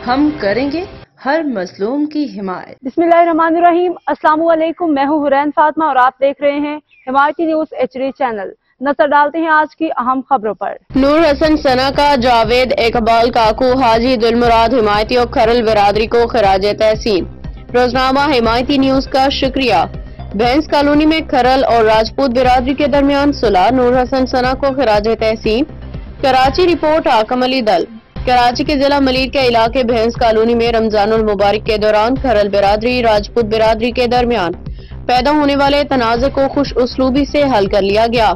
ہم کریں گے ہر مظلوم کی حمایت۔ بسم اللہ الرحمن الرحیم۔ السلام علیکم، میں ہوں حرین فاطمہ اور آپ دیکھ رہے ہیں حمایتی نیوز HD چینل۔ نظر ڈالتے ہیں آج کی اہم خبروں پر۔ نور حسن ثنا کا جاوید اقبال کاکو حاجی دلمراد حمایتی اور کھرل برادری کو خراج تحسین۔ روزنامہ حمایتی نیوز کا شکریہ۔ بھینس کالونی میں کھرل اور راجپوت برادری کے درمیان صلح، نور حسن ثنا کو خراج تحسین۔ کراچی رپورٹ حاکم علی دل۔ کراچی کے ضلع ملیر کے علاقے بھینس کالونی میں رمضان المبارک کے دوران کھرل برادری راجپوت برادری کے درمیان پیدا ہونے والے تنازع کو خوش اسلوبی سے حل کر لیا گیا۔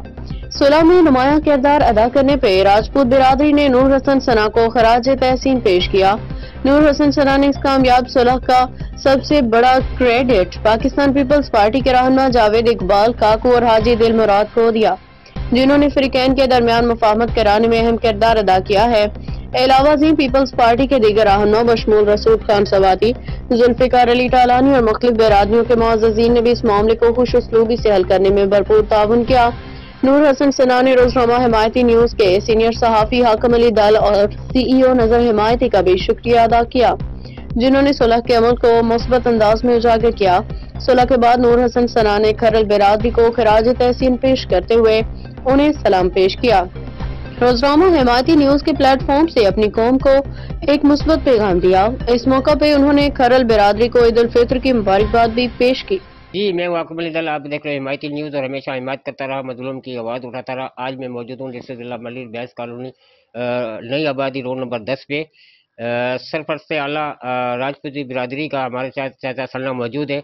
صلح میں نمایاں کردار ادا کرنے پہ راجپوت برادری نے نور حسن ثنا کو خراج تحسین پیش کیا۔ نور حسن ثنا نے اس کامیاب صلح کا سب سے بڑا کریڈٹ پاکستان پیپلز پارٹی کے رہنما جاوید اقبال کاکو اور حاجی دلمراد کو دیا، جنہوں نے فریقین کے درمیان مفاہمت کرانے میں اہم کردار ادا کیا ہے۔ علاوہ ازیں پیپلز پارٹی کے دیگر رہنما بشمول رسول خان سواتی، ذوالفقار علی ٹالانی اور مختلف برادریوں کے معززین نے بھی اس معاملے کو خوش اسلوبی سے حل کرنے میں بھرپور تعاون کیا۔ نور حسن ثنا نے روزنامہ حمایتی نیوز کے سینئر صحافی حاکم علی دل اور CEO نظر حمایتی کا بھی شکریہ ادا کیا، جنہوں نے صلح کے عمل کو مثبت انداز میں اجاگر کیا۔ صلح کے بعد نور حسن ثنا نے کھرل برادری کو خراج تحسین پیش کرتے ہوئے انہیں سلام پیش کیا۔ روزنامہ حمایتی نیوز کے پلیٹ فارم سے اپنی قوم کو ایک مثبت پیغام دیا۔ اس موقع پہ انہوں نے کھرل برادری کو عید الفطر کی مبارکباد بھی پیش کی۔ جی، میں حاکم علی دل، آپ دیکھ رہے ہیں حمایتی نیوز اور ہمیشہ حمایت کرتا رہا، مظلوم کی آواز اٹھاتا رہا۔ آج میں موجود ہوں ڈسٹرکٹ ضلع ملیر بھینس کالونی نئی آبادی روڈ نمبر 10 پہ۔ سرپرست اعلیٰ راجپوتی برادری کا ہمارے ساتھ چاچا ثنا موجود ہے۔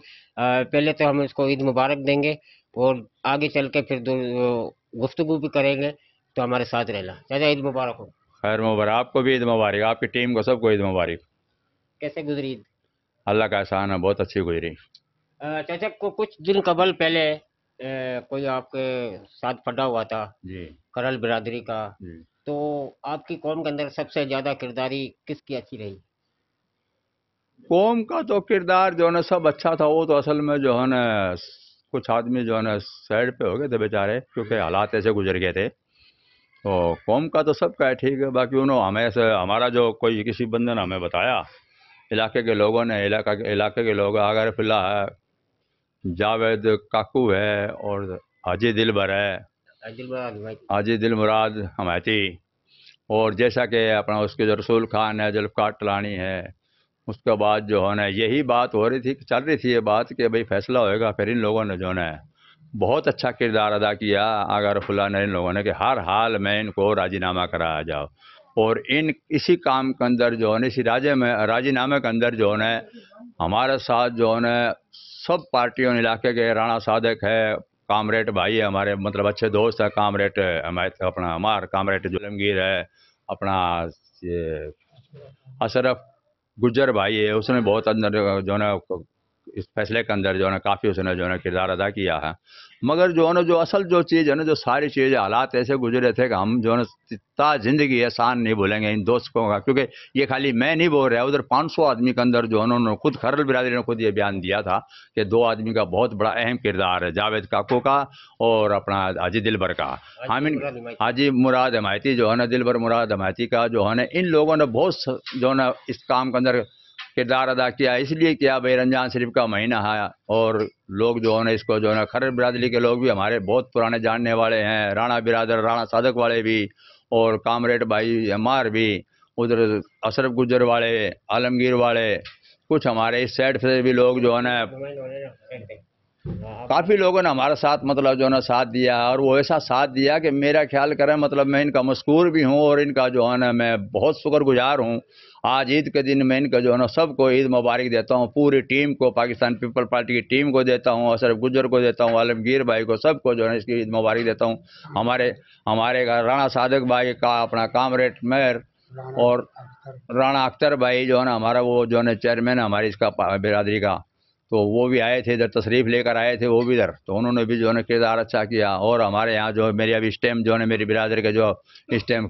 پہلے تو ہم اس کو عید مبارک دیں گے اور آگے چل کے پھر گفتگو بھی کریں گے، تو ہمارے ساتھ رہنا۔ چاچا عید مبارک ہو۔ خیر مبارک، آپ کو بھی عید مبارک، آپ کی ٹیم کو سب کو عید مبارک۔ کیسے گزری عید؟ اللہ کا احسان ہے، بہت اچھی گزری۔ چاچا کو کچھ دن قبل پہلے کوئی آپ کے ساتھ پڑا ہوا تھا جی کھرل برادری کا، جی تو آپ کی قوم کے اندر سب سے زیادہ کرداری کس کی اچھی رہی؟ قوم کا تو کردار جو ہے نا سب اچھا تھا، وہ تو اصل میں جو ہے نا کچھ آدمی جو ہے نا سائڈ پہ ہو گئے تھے بیچارے، کیونکہ حالات ایسے گزر گئے تھے۔ تو قوم کا تو سب کا ہے ٹھیک ہے، باقی انہوں ہمیں سے ہمارا جو کوئی کسی بندے نے ہمیں بتایا، علاقے کے لوگوں نے، علاقے کے لوگ اگر فی الحال جاوید کاکو ہے اور حاجی دلبر ہے، حاجی دلمراد حمایتی، اور جیسا کہ اپنا اس کے جو رسول خان ہے، ذوالفقار ٹلانی ہے، اس کے بعد جو ہے نا یہی بات ہو رہی تھی، چل رہی تھی یہ بات کہ بھئی فیصلہ ہوئے گا، پھر ان لوگوں نے جو ہے نا بہت اچھا کردار ادا کیا اگر فلاں نے ان لوگوں نے کہ ہر حال میں ان کو راضی نامہ کرایا جاؤ، اور اسی کام کے اندر جو ہے نا اسی راضی نامے کے اندر جو ہے نا ہمارے ساتھ جو ہے نا سب پارٹیوں علاقے کے رانا صادق ہے، کامریٹ بھائی ہے ہمارے، مطلب اچھے دوست ہے، کامریٹ اپنا ہمارا کامریٹ علمگیر ہے، اپنا اشرف گجر بھائی ہے، اس نے بہت اندر جو ہے نا اس فیصلے کے اندر جو ہے نا کافی اس نے جو ہے نا کردار ادا کیا ہے۔ مگر جو ہے نا جو اصل جو چیز ہے نا، جو ساری چیزیں حالات ایسے گزرے تھے کہ ہم جو ہے نا تا زندگی احسان نہیں بھولیں گے ان دوستوں کا، کیونکہ یہ خالی میں نہیں بول رہا، ادھر 500 آدمی کے اندر جو انہوں نے خود کھرل برادری نے خود یہ بیان دیا تھا کہ 2 آدمی کا بہت بڑا اہم کردار ہے، جاوید کاکو کا اور اپنا حاجی دلبر کا، حاجی مراد حمایتی جو ہے نا، دلبر مراد حمایتی کا جو ہے نا، ان لوگوں نے بہت جو ہے نا اس کام کے اندر کردار ادا کیا، اس لیے کیا بھائی رمضان شریف کا مہینہ ہے، اور لوگ جو ہے نا اس کو جو ہے نا کھرل برادری کے لوگ بھی ہمارے بہت پرانے جاننے والے ہیں، رانا برادر، رانا صادق والے بھی، اور کامریٹ بھائی ہمار بھی، ادھر اشرف گجر والے، عالمگیر والے، کچھ ہمارے اس سائڈ سے بھی لوگ جو ہے نا کافی لوگوں نے ہمارے ساتھ مطلب جو ہے نا ساتھ دیا، اور وہ ایسا ساتھ دیا کہ میرا خیال کریں مطلب میں ان کا مشکور بھی ہوں، اور ان کا جو ہے نا میں بہت شکر گزار ہوں۔ آج عید کے دن میں ان کا جو ہے نا سب کو عید مبارک دیتا ہوں، پوری ٹیم کو، پاکستان پیپل پارٹی کی ٹیم کو دیتا ہوں، اشرف گجر کو دیتا ہوں، عالمگیر بھائی کو، سب کو جو ہے نا اس کی عید مبارک دیتا ہوں۔ ہمارے رانا صادق بھائی کا اپنا کامریٹ میر، اور رانا اختر بھائی جو ہے نا ہمارا وہ جو ہے نا چیئرمین ہے ہماری اس کا برادری کا، تو وہ بھی آئے تھے ادھر، تشریف لے کر آئے تھے وہ بھی ادھر، تو انہوں نے بھی جو ہے نا کردار اچھا کیا۔ اور ہمارے یہاں جو میری ابھی اس ٹائم جو ہے نا میری برادری کے جو اس ٹائم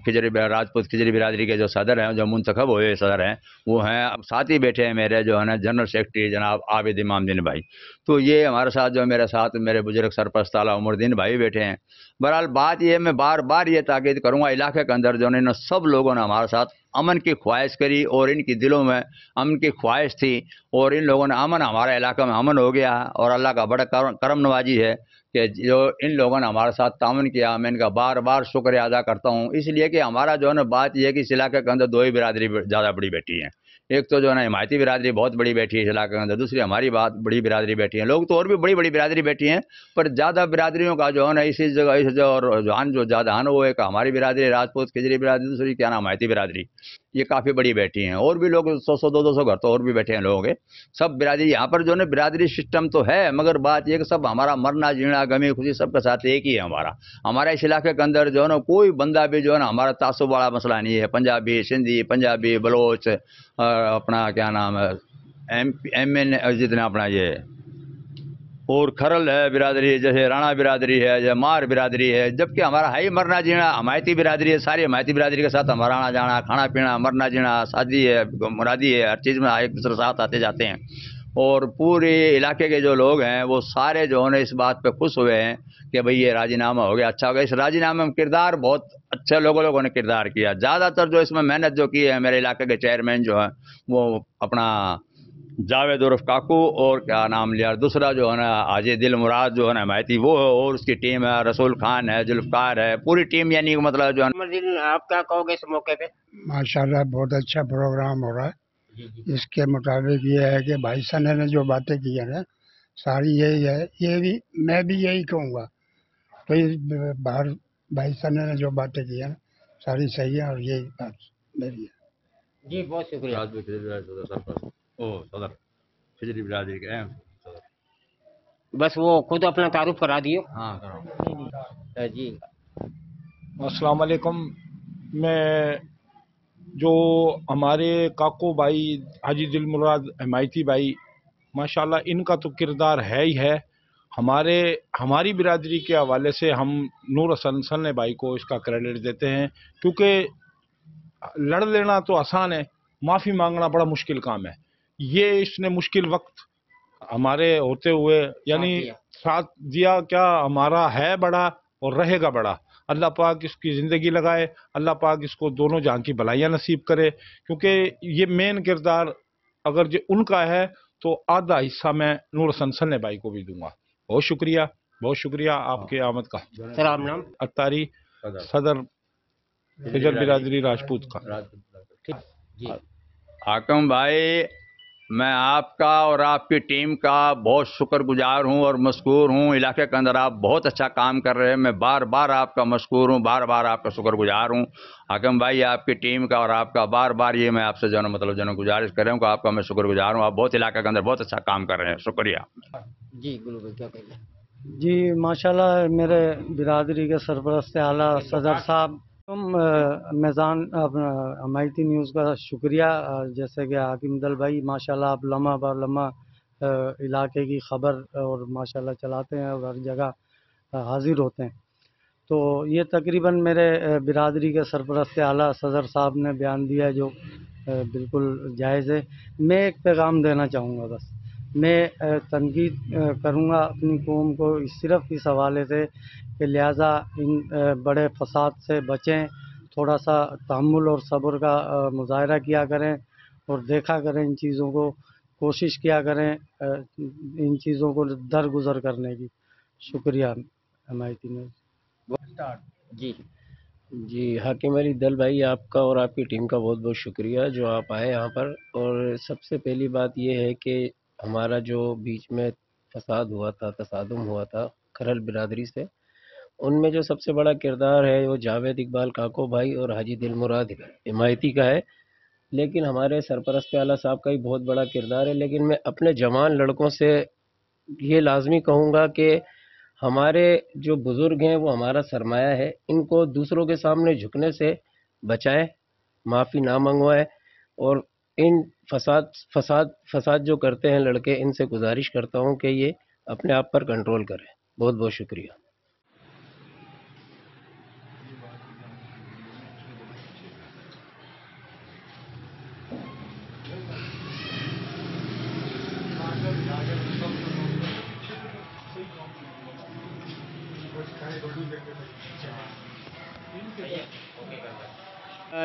راجپوت کھجری برادری کے جو صدر ہیں، جو منتخب ہوئے صدر ہیں، وہ ہیں اب ساتھ ہی بیٹھے ہیں میرے جو ہے نا جنرل سیکرٹری جناب عابد امام دین بھائی۔ تو یہ ہمارے ساتھ جو میرے ساتھ میرے بزرگ سرپرست اعلیٰ عمر الدین بھائی بیٹھے ہیں. بہرحال بات یہ میں بار بار یہ تاکید کروں گا، علاقے کے اندر جو ان سب لوگوں نے ہمارے ساتھ امن کی خواہش کری اور ان کی دلوں میں امن کی خواہش تھی، اور ان لوگوں نے امن، ہمارے علاقے میں امن ہو گیا ہے، اور اللہ کا بڑا کرم نوازی ہے کہ جو ان لوگوں نے ہمارے ساتھ تعاون کیا. میں ان کا بار بار شکریہ ادا کرتا ہوں، اس لیے کہ ہمارا جو ہے نا بات یہ ہے کہ اس علاقے کے اندر دو ہی برادری زیادہ بڑی بیٹھی ہیں. ایک تو جو ہے نا حمایتی برادری بہت بڑی بیٹھی ہے اس علاقے کے اندر، دوسری ہماری بات بڑی برادری بیٹھی ہے. لوگ تو اور بھی بڑی بڑی برادری بیٹھی ہیں، پر زیادہ برادریوں کا جو ہے نا اسی جگہ اس جگہ رجحان جو زیادہ ہے نا وہ ایک ہماری برادری راجپوت کھجری برادری، دوسری کیا نام حمایتی برادری، یہ کافی بڑی بیٹھی ہیں. اور بھی لوگ 100 200 گھر تو اور بھی بیٹھے ہیں لوگوں کے. سب برادری یہاں پر جو ہے نا برادری سسٹم تو ہے، مگر بات یہ کہ سب ہمارا مرنا جینا غمی خوشی سب کے ساتھ ایک ہی ہے. ہمارا اس علاقے کے اندر جو ہے نا کوئی بندہ بھی جو ہے نا ہمارا تعصب والا مسئلہ نہیں ہے. پنجابی سندھی پنجابی بلوچ اپنا کیا نام ہے ایم این جتنا اپنا یہ اور کھرل ہے برادری، جیسے رانا برادری ہے یا مار برادری ہے، جبکہ ہمارا ہے ہی مرنا جینا حمایتی برادری ہے. ساری حمایتی برادری کے ساتھ ہمارا آنا جانا کھانا پینا مرنا جینا شادی ہے مرادی ہے، ہر چیز میں ایک دوسرے ساتھ آتے جاتے ہیں. اور پورے علاقے کے جو لوگ ہیں وہ سارے جو ہے اس بات پہ خوش ہوئے ہیں کہ بھئی یہ راضی نامہ ہو گیا، اچھا ہو گیا. اس راضی نامے میں کردار بہت اچھے لوگوں نے کردار کیا. زیادہ تر جو اس میں محنت جو کی ہے میرے علاقے کے چیئرمین جو ہیں وہ اپنا جاوید عرف کاکو اور کیا نام لیا دوسرا جو ہے نا حاجی دل مراد جو ہے نا حمایتی وہ ہے، اور اس کی ٹیم ہے، رسول خان ہے، ذوالفقار ہے، پوری ٹیم. یعنی مطلب جو ہے آپ کیا کہو گے اس موقع پہ؟ ماشاءاللہ بہت اچھا پروگرام ہو رہا ہے. اس کے مطابق یہ ہے کہ بھائی سنے نے جو باتیں کی ہیں نا ساری یہی ہے، یہ بھی میں بھی یہی کہوں گا. تو باہر بھائی سنے نے جو باتیں کی ہیں ساری صحیح ہیں، اور یہی بات میری ہے. جی بہت شکریہ. صدر کھجری برادری کے اہم صدر. بس وہ خود اپنا تعارف کرا دیو. ہاں جی السلام علیکم. میں جو ہمارے کاکو بھائی حاجی دل مراد حمایتی بھائی ماشاءاللہ ان کا تو کردار ہے ہی ہے. ہماری برادری کے حوالے سے ہم نور حسن سلنے بھائی کو اس کا کریڈٹ دیتے ہیں، کیونکہ لڑ لینا تو آسان ہے، معافی مانگنا بڑا مشکل کام ہے. یہ اس نے مشکل وقت ہمارے ہوتے ہوئے یعنی ساتھ دیا، کیا ہمارا ہے بڑا اور رہے گا بڑا. اللہ پاک اس کی زندگی لگائے، اللہ پاک اس کو دونوں جہاں کی بھلائیاں نصیب کرے، کیونکہ یہ مین کردار اگر جو ان کا ہے تو آدھا حصہ میں نور حسن سلنے بھائی کو بھی دوں گا. بہت شکریہ آپ کے آمد کا. سلام نام اتاری صدر خجر برادری راجپوت کا. جی حاکم بھائی میں آپ کا اور آپ کی ٹیم کا بہت شکر گزار ہوں اور مشکور ہوں. علاقے کے اندر آپ بہت اچھا کام کر رہے ہیں، میں بار بار آپ کا مشکور ہوں، بار بار آپ کا شکر گزار ہوں. حاکم بھائی آپ کی ٹیم کا اور آپ کا بار بار یہ میں آپ سے جو ہے مطلب جو ہے گزارش کر رہا ہوں کہ آپ کا میں شکر گزار ہوں. آپ بہت علاقے کے اندر بہت اچھا کام کر رہے ہیں، شکریہ. جی گلو بھائی کیا کہیں گے؟ جی ماشاءاللہ میرے برادری کے سرپرست اعلیٰ صدر صاحب میزان حمایتی نیوز کا شکریہ. جیسے کہ حاکم دل بھائی ماشاءاللہ آپ لمحہ بر لمحہ علاقے کی خبر اور ماشاءاللہ چلاتے ہیں اور ہر جگہ حاضر ہوتے ہیں. تو یہ تقریباً میرے برادری کے سرپرست اعلیٰ صدر صاحب نے بیان دیا جو بالکل جائز ہے. میں ایک پیغام دینا چاہوں گا، بس میں تنقید کروں گا اپنی قوم کو صرف اس حوالے سے کہ لہٰذا ان بڑے فساد سے بچیں، تھوڑا سا تحمل اور صبر کا مظاہرہ کیا کریں اور دیکھا کریں ان چیزوں کو، کوشش کیا کریں ان چیزوں کو درگزر کرنے کی. شکریہ حمایتی نے. جی حاکم علی دل بھائی آپ کا اور آپ کی ٹیم کا بہت بہت شکریہ جو آپ آئے یہاں پر. اور سب سے پہلی بات یہ ہے کہ ہمارا جو بیچ میں فساد ہوا تھا، تصادم ہوا تھا کھرل برادری سے، ان میں جو سب سے بڑا کردار ہے وہ جاوید اقبال کاکو بھائی اور حاجی دل مراد حمایتی کا ہے. لیکن ہمارے سرپرست اعلیٰ صاحب کا بھی بہت بڑا کردار ہے. لیکن میں اپنے جوان لڑکوں سے یہ لازمی کہوں گا کہ ہمارے جو بزرگ ہیں وہ ہمارا سرمایہ ہے، ان کو دوسروں کے سامنے جھکنے سے بچائیں، معافی نہ منگوائیں، اور ان فساد جو کرتے ہیں لڑکے، ان سے گزارش کرتا ہوں کہ یہ اپنے آپ پر کنٹرول کریں. بہت بہت شکریہ.